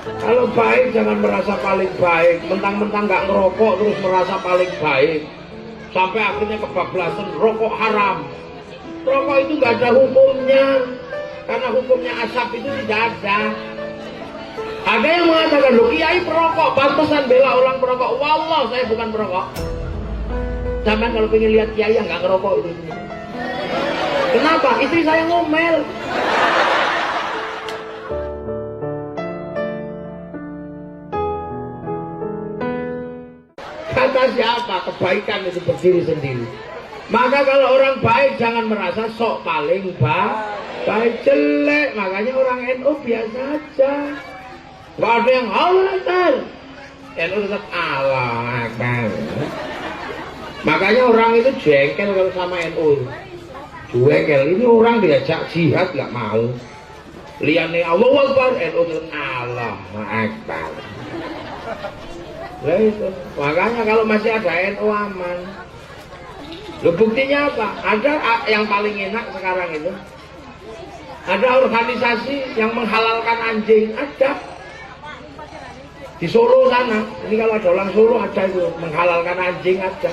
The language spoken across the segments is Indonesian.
Kalau baik jangan merasa paling baik, mentang-mentang nggak ngerokok terus merasa paling baik, sampai akhirnya kebablasan rokok haram. Rokok itu nggak ada hukumnya, karena hukumnya asap itu tidak ada. Ada yang mengatakan, loh kiai perokok, pantesan bela orang perokok. Wallah, saya bukan perokok. Zaman kalau pengen lihat kiai yang nggak ngerokok itu. Kenapa? Istri saya ngomel. Kata siapa? Kebaikan itu berdiri sendiri. Maka kalau orang baik jangan merasa sok paling baik, jelek. Makanya orang NU biasa aja. Gak ada yang Allah NU tetap Allah Akbar. Makanya orang itu jengkel kalau sama NU. Jengkel, ini orang diajak jihad gak mau. Liane Allah Akbar, NU tetap Allah Akbar. Lah itu. Makanya kalau masih ada NU aman. Loh buktinya apa? Ada yang paling enak sekarang itu. Ada organisasi yang menghalalkan anjing, ada. Di Solo sana, ini kalau ada orang Solo ada itu, menghalalkan anjing ada.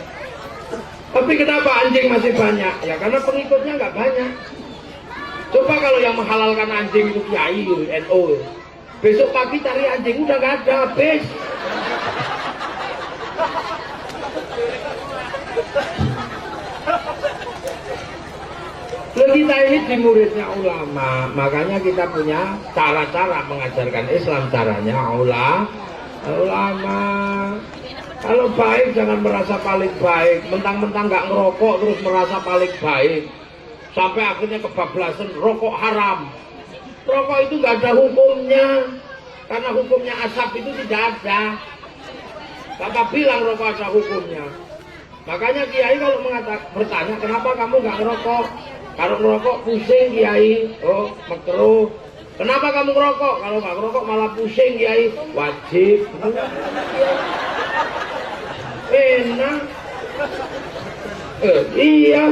Tapi kenapa anjing masih banyak? Ya karena pengikutnya nggak banyak. Coba kalau yang menghalalkan anjing itu kiai, NU. Besok pagi cari anjing udah nggak ada, habis. Loh, kita ini di muridnya ulama, makanya kita punya cara-cara mengajarkan Islam, caranya ulama. Kalau baik jangan merasa paling baik, mentang-mentang nggak ngerokok terus merasa paling baik, sampai akhirnya kebablasan rokok haram. Rokok itu nggak ada hukumnya, karena hukumnya asap itu tidak ada. Bapak bilang rokok ada hukumnya. Makanya kiai kalau bertanya kenapa kamu nggak ngerokok? Kalau ngerokok pusing kiai, oh makruh. Kenapa kamu ngerokok? Kalau nggak ngerokok malah pusing kiai, wajib. Enak. Iya.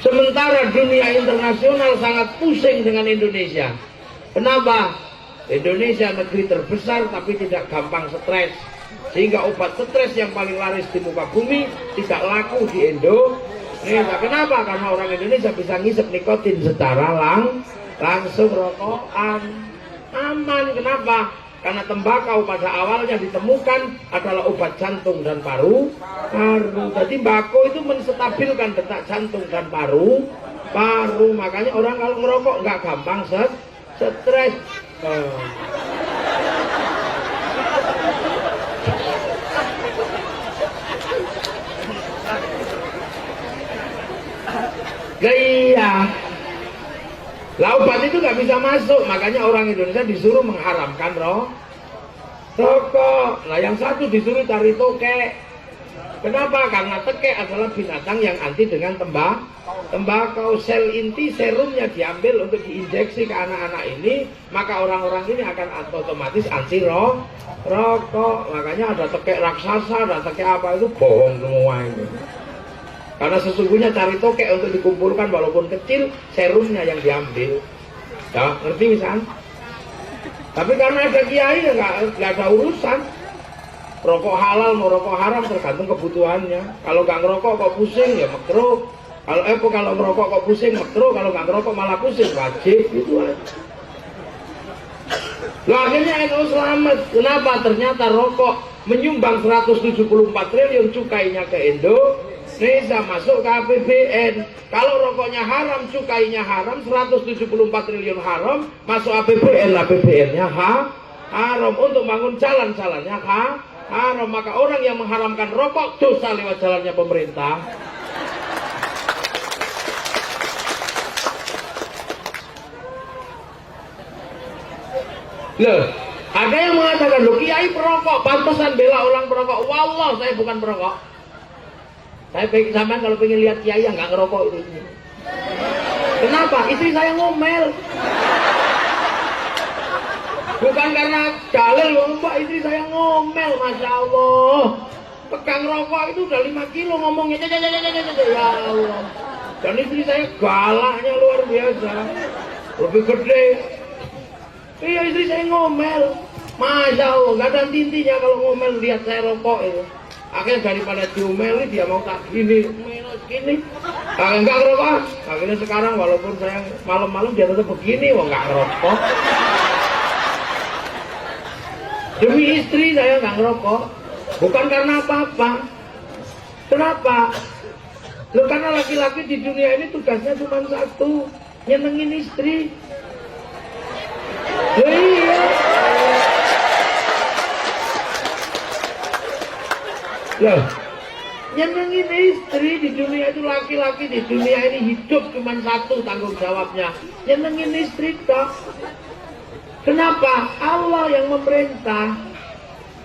Sementara dunia internasional sangat pusing dengan Indonesia. Kenapa? Indonesia negeri terbesar tapi tidak gampang stres. Sehingga obat stres yang paling laris di muka bumi tidak laku di Indonesia. Kenapa? Karena orang Indonesia bisa ngisep nikotin secara langsung, rokokan aman. Kenapa? Karena tembakau pada awalnya ditemukan adalah obat jantung dan paru. Jadi bako itu menstabilkan detak jantung dan paru. Makanya orang kalau ngerokok nggak gampang stres. Iya. Lah obat itu nggak bisa masuk, makanya orang Indonesia disuruh mengharamkan rokok. Nah yang satu disuruh cari tokek. Kenapa? Karena tokek adalah binatang yang anti dengan tembakau. Sel inti serumnya diambil untuk diinjeksi ke anak-anak ini, maka orang-orang ini akan otomatis anti rokok. Makanya ada tokek raksasa, ada tokek apa itu bohong semua ini. Karena sesungguhnya cari tokek untuk dikumpulkan walaupun kecil, serumnya yang diambil. Ya, ngerti misalnya? Tapi karena ada kiai ya nggak ada urusan. Rokok halal mau rokok haram tergantung kebutuhannya. Kalau nggak ngerokok kok pusing ya makruh. Kalau ngerokok kok pusing makruh. Kalau nggak ngerokok malah pusing wajib gitu aja. Loh akhirnya NU selamat. Kenapa? Ternyata rokok menyumbang 174 triliun cukainya ke Indonesia masuk ke APBN. Kalau rokoknya haram, cukainya haram, 174 triliun haram, masuk APBN, APBN-nya haram. Untuk bangun jalan-jalannya haram. Maka orang yang mengharamkan rokok dosa lewat jalannya pemerintah. Loh, ada yang mengatakan, loh kiai perokok, pantesan bela orang perokok. Wallah, saya bukan perokok. Saya zaman kalau pengen lihat kiai yang nggak ngerokok itu. Kenapa? Istri saya ngomel. Bukan karena dalil, Mbak, istri saya ngomel, masya Allah. Pegang rokok itu udah 5 kilo ngomongnya, ya Allah. Dan istri saya galaknya luar biasa, lebih gede. Iya, istri saya ngomel. Masya Allah, gak ada intinya kalau ngomel lihat saya rokok itu. Akhirnya daripada diomeli dia mau tak gini, minus gini. Enggak ngerokok. Akhirnya sekarang walaupun saya malam-malam dia tetap begini, wah nggak ngerokok. Demi istri saya nggak ngerokok. Bukan karena apa-apa. Kenapa? Loh, karena laki-laki di dunia ini tugasnya cuma satu, nyenengin istri. Loh, iya. Loh, nyenengin istri di dunia itu, laki-laki di dunia ini hidup cuma satu tanggung jawabnya, nyenengin istri toh. Kenapa? Allah yang memerintah.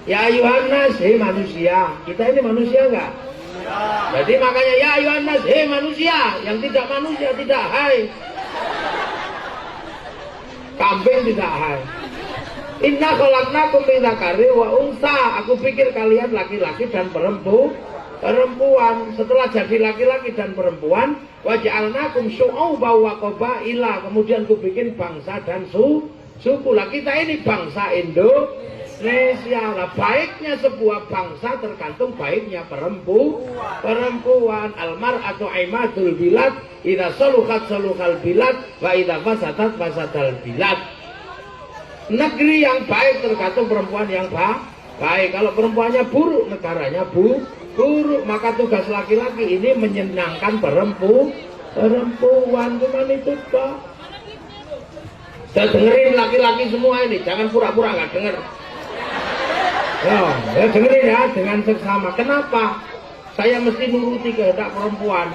Ya Yohanes, hei manusia. Kita ini manusia enggak? Jadi makanya ya Yohanes, hei manusia. Yang tidak manusia tidak hai. Kambing tidak hai. Inna khalaqnakum min dzakari wa unsa. Aku pikir kalian laki-laki dan perempuan. Setelah jadi laki-laki dan perempuan, wa ja'alnakum syu'uban wa qabaila. Kemudian ku bikin bangsa dan suku. Lah kita ini bangsa Indonesia. Lah baiknya sebuah bangsa tergantung baiknya perempuan. Almar'atu imadul bilad, idza saluhat saluhal bilad wa idza fasadat fasadal bilad. Negeri yang baik tergantung perempuan yang baik. Kalau perempuannya buruk, negaranya buruk. Maka tugas laki-laki ini menyenangkan perempuan. Cuman itu toh. Saya dengerin laki-laki semua ini, jangan pura-pura nggak denger. Ya dengerin ya dengan seksama. Kenapa saya mesti nuruti kehendak perempuan?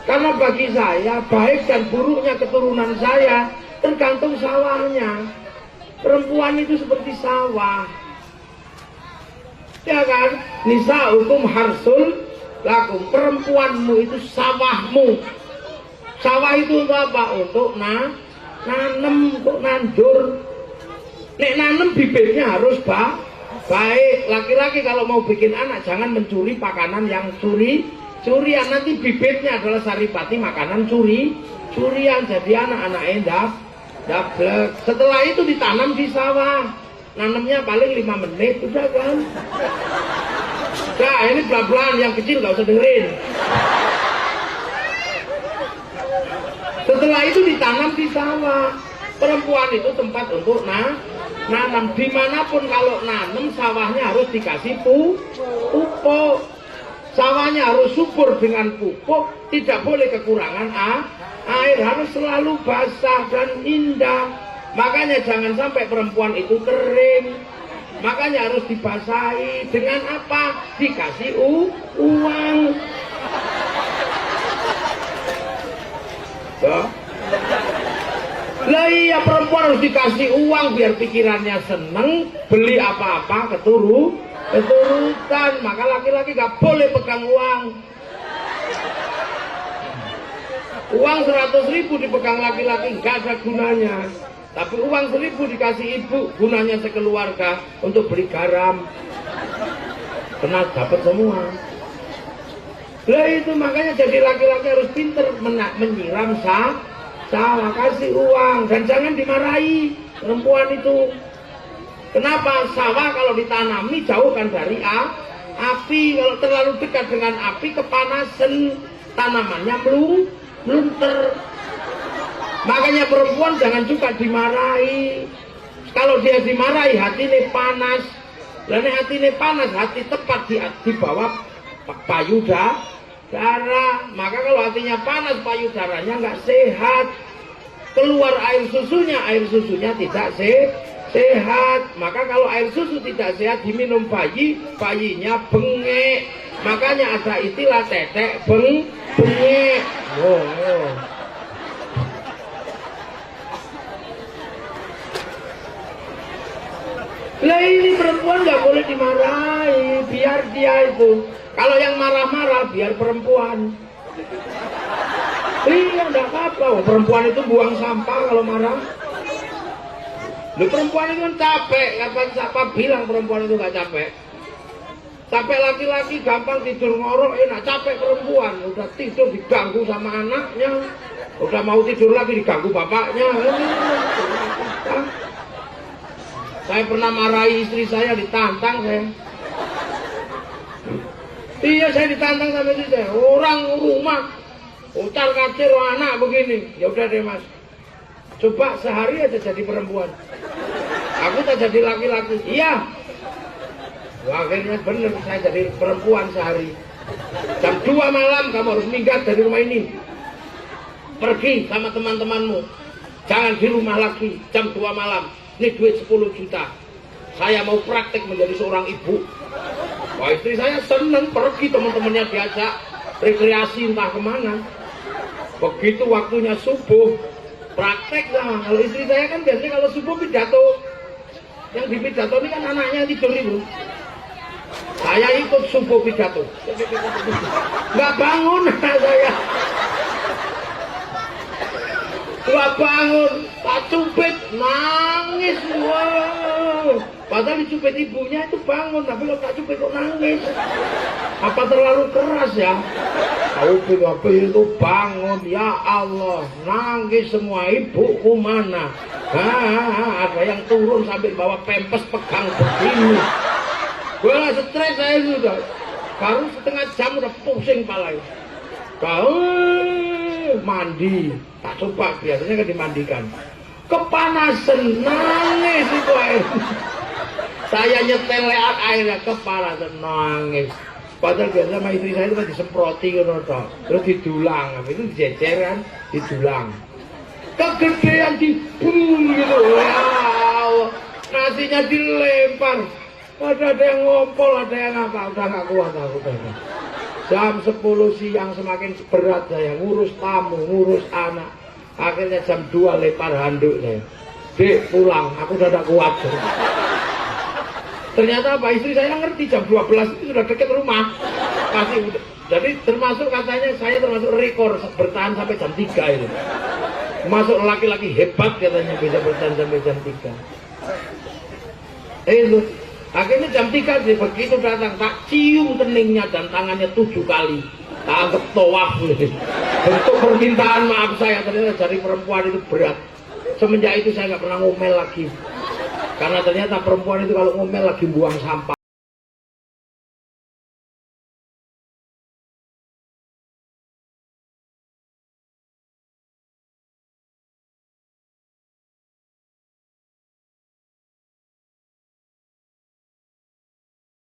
Karena bagi saya baik dan buruknya keturunan saya tergantung sawahnya. Perempuan itu seperti sawah, ya kan? Nisa hukum harsul lakum. Perempuanmu itu sawahmu. Sawah itu untuk apa? Untuk nanem, untuk nandur. Nek nanem bibitnya harus baik. Laki-laki kalau mau bikin anak jangan mencuri makanan yang curian. Nanti bibitnya adalah saripati makanan curian. Jadi anak-anak dablek. Setelah itu ditanam di sawah. Nanamnya paling 5 menit, udah kan? Nah ini pelan-pelan, yang kecil gak usah dengerin. Setelah itu ditanam di sawah. Perempuan itu tempat untuk nanam. Dimanapun kalau nanam, sawahnya harus dikasih pupuk. Sawahnya harus subur dengan pupuk. Tidak boleh kekurangan air, harus selalu basah dan indah. Makanya jangan sampai perempuan itu kering. Makanya harus dibasahi. Dengan apa? Dikasih uang. Lah iya, perempuan harus dikasih uang biar pikirannya seneng, beli apa-apa keturutan. Maka laki-laki gak boleh pegang uang. Uang 100.000 dipegang laki-laki nggak ada gunanya. Tapi uang 1.000 dikasih ibu, gunanya sekeluarga untuk beli garam. Pernah dapat semua. Lah itu makanya jadi laki-laki harus pinter menyiram sawah, kasih uang dan jangan dimarahi perempuan itu. Kenapa? Sawah kalau ditanami jauhkan dari api. Kalau terlalu dekat dengan api kepanasan, tanamannya melunter. Makanya perempuan jangan juga dimarahi. Kalau dia dimarahi hatinya panas. Dan hatinya panas, hati tepat di bawah payudara. Maka kalau hatinya panas, payudaranya nggak sehat. Keluar air susunya tidak sehat. Maka kalau air susu tidak sehat diminum bayinya bengek. Makanya ada istilah tetek bengek. Lah ini perempuan nggak boleh dimarahi, biar dia itu. Kalau yang marah-marah biar perempuan. Iya nggak apa-apa, perempuan itu buang sampah kalau marah. Loh, perempuan itu kan capek, siapa bilang perempuan itu nggak capek? Capek laki-laki gampang tidur ngorok, enak. Capek perempuan, udah tidur diganggu sama anaknya, udah mau tidur lagi diganggu bapaknya. Saya pernah marahi istri saya, ditantang saya. Iya, saya ditantang sama istri saya. Orang rumah utar kacir anak begini. Ya udah deh mas, coba sehari aja jadi perempuan. Aku tak jadi laki-laki. Iya. Wah, akhirnya bener saya jadi perempuan sehari. Jam 2 malam kamu harus minggat dari rumah ini. Pergi sama teman-temanmu. Jangan di rumah lagi. Jam 2 malam. Ini duit 10 juta. Saya mau praktek menjadi seorang ibu. Wah, istri saya seneng, pergi teman-temannya diajak rekreasi entah kemana. Begitu waktunya subuh, praktek lah. Kalau istri saya kan biasanya kalau subuh pidato. Yang di pidato ini kan anaknya tidur itu. Saya ikut subuh pidato. Nggak bangun saya. Nggak bangun, tak cupit, nangis. Wow. Padahal dicupit ibunya itu bangun, tapi kalau tak cupit kok nangis. Apa terlalu keras ya? Tahu itu bangun, ya Allah, nangis semua. Ibuku mana? Ada yang turun sambil bawa pempes pegang begini. Wah, stres saya sudah. Baru setengah jam udah pusing palanya. Kau mandi, tak coba biasanya kan dimandikan. Kepanasan, nangis itu air. Saya nyetel lewat airnya, kepanasan, nangis. Padahal biasa sama istri saya itu kan disemproti gitu, terus didulang, itu dijejeran, didulang. Kegedean dibung gitu, ya Allah. Nasinya dilempar. Ada yang ngompol, ada yang apa, udah gak kuat aku. Jam 10 siang semakin berat saya, ngurus tamu, ngurus anak. Akhirnya jam 2 lepar handuk saya. Dek pulang, aku udah gak kuat. Ternyata apa, istri saya ngerti jam 12 itu sudah dekat rumah. Pasti udah. Jadi termasuk katanya saya termasuk rekor bertahan sampai jam 3 itu. Masuk laki-laki hebat katanya bisa bertahan sampai jam 3. Itu. Akhirnya jam 3 dia begitu datang, tak cium keningnya dan tangannya 7 kali. Tak anggap tawaf. Bentuk permintaan maaf saya, ternyata dari perempuan itu berat. Semenjak itu saya nggak pernah ngomel lagi. Karena ternyata perempuan itu kalau ngomel lagi buang sampah.